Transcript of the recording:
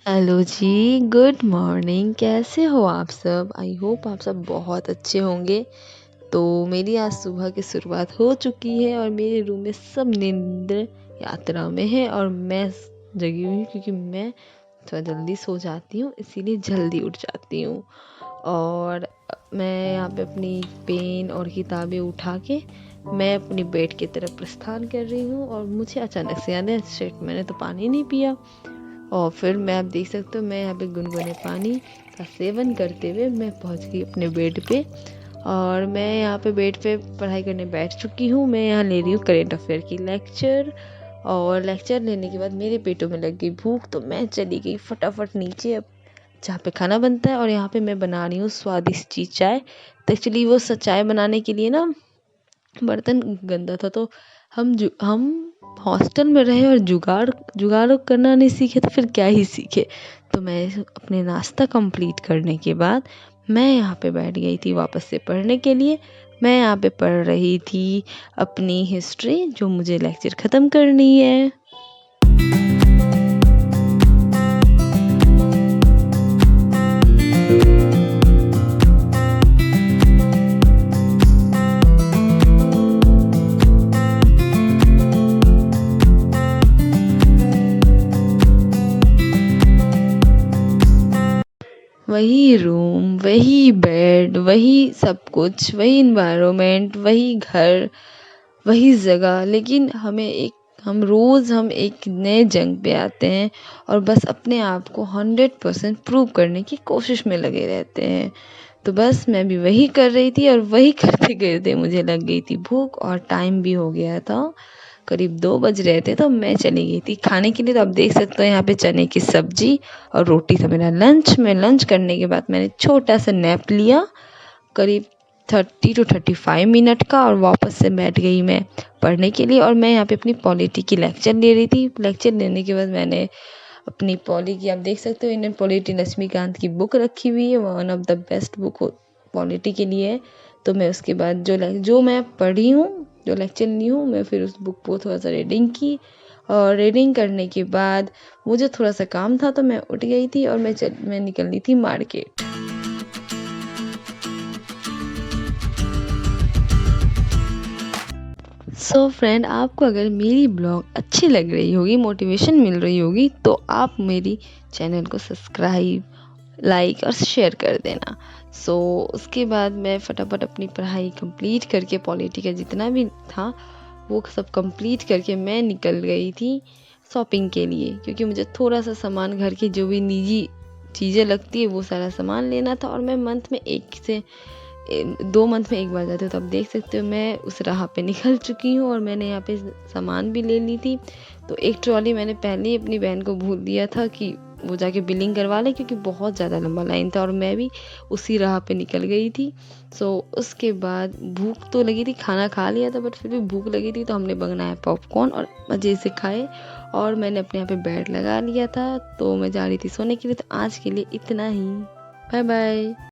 Hello जी, good morning. कैसे हो आप सब? आई होप आप सब बहुत अच्छे होंगे। तो मेरी आज सुबह की शुरुआत हो चुकी है और मेरे रूम में सब नींद यात्रा में है और मैं जगी हुई हूँ क्योंकि मैं थोड़ा जल्दी सो जाती हूँ, इसीलिए जल्दी उठ जाती हूँ। और मैं यहाँ पे अपनी पेन और किताबें उठा के मैं अपनी बेड की तरफ प्रस्थान कर रही हूँ और मुझे अचानक से याद है, शिट, मैंने तो पानी नहीं पिया। और फिर मैं, आप देख सकते हो, मैं यहाँ पे गुनगुने पानी का सेवन करते हुए मैं पहुँच गई अपने बेड पे। और मैं यहाँ पे बेड पे पढ़ाई करने बैठ चुकी हूँ। मैं यहाँ ले रही हूँ करेंट अफेयर की लेक्चर। और लेक्चर लेने के बाद मेरे पेटों में लग गई भूख, तो मैं चली गई फटाफट नीचे अब जहाँ पे खाना बनता है। और यहाँ पे मैं बना रही हूँ स्वादिष्ट चीज़, चाय। तो एक्चुअली वो चाय बनाने के लिए ना बर्तन गंदा था, तो हम हॉस्टल में रहे और जुगाड़ जुगाड़ करना नहीं सीखे तो फिर क्या ही सीखे। तो मैं अपने नाश्ता कंप्लीट करने के बाद मैं यहाँ पे बैठ गई थी वापस से पढ़ने के लिए। मैं यहाँ पे पढ़ रही थी अपनी हिस्ट्री, जो मुझे लेक्चर ख़त्म करनी है। वही रूम, वही बेड, वही सब कुछ, वही इन्वायरमेंट, वही घर, वही जगह, लेकिन हम एक नए जंग पे आते हैं और बस अपने आप को 100% प्रूव करने की कोशिश में लगे रहते हैं। तो बस मैं भी वही कर रही थी और वही करते करते मुझे लग गई थी भूख और टाइम भी हो गया था, करीब 2 बज रहे थे। तो मैं चली गई थी खाने के लिए। तो आप देख सकते हो यहाँ पे चने की सब्जी और रोटी था मेरा लंच। में लंच करने के बाद मैंने छोटा सा नैप लिया, करीब 30 to 35 मिनट का, और वापस से बैठ गई मैं पढ़ने के लिए। और मैं यहाँ पे अपनी पॉलिटी की लेक्चर ले रही थी। लेक्चर लेने के बाद मैंने अपनी पॉली की, आप देख सकते हो, इंडियन पॉलिटी लक्ष्मीकांत की बुक रखी हुई है, one of the best book polity के लिए है। तो मैं उसके बाद जो मैं पढ़ी हूँ, जो लेक्चर ली हूँ, मैं फिर उस बुक को थोड़ा सा रीडिंग की। और रीडिंग करने के बाद मुझे थोड़ा सा काम था, तो मैं उठ गई थी और मैं निकल रही थी मार्केट। सो फ्रेंड, आपको अगर मेरी ब्लॉग अच्छी लग रही होगी, मोटिवेशन मिल रही होगी, तो आप मेरी चैनल को सब्सक्राइब, लाइक और शेयर कर देना। उसके बाद मैं फटाफट अपनी पढ़ाई कंप्लीट करके, पॉलिटी का जितना भी था वो सब कंप्लीट करके मैं निकल गई थी शॉपिंग के लिए, क्योंकि मुझे थोड़ा सा सामान, घर की जो भी निजी चीज़ें लगती है वो सारा सामान लेना था। और मैं मंथ में 2 मंथ में एक बार जाती हूँ। तो आप देख सकते हो मैं उस राह पे निकल चुकी हूँ और मैंने यहाँ पे सामान भी ले ली थी। तो एक ट्रॉली मैंने पहले ही अपनी बहन को भूल दिया था कि वो जाके बिलिंग करवा ले, क्योंकि बहुत ज़्यादा लंबा लाइन था और मैं भी उसी राह पे निकल गई थी। उसके बाद भूख तो लगी थी, खाना खा लिया था, बट फिर भी भूख लगी थी, तो हमने बनाया पॉपकॉर्न और मज़े से खाए। और मैंने अपने यहाँ पे बेड लगा लिया था, तो मैं जा रही थी सोने के लिए। तो आज के लिए इतना ही। Bye bye.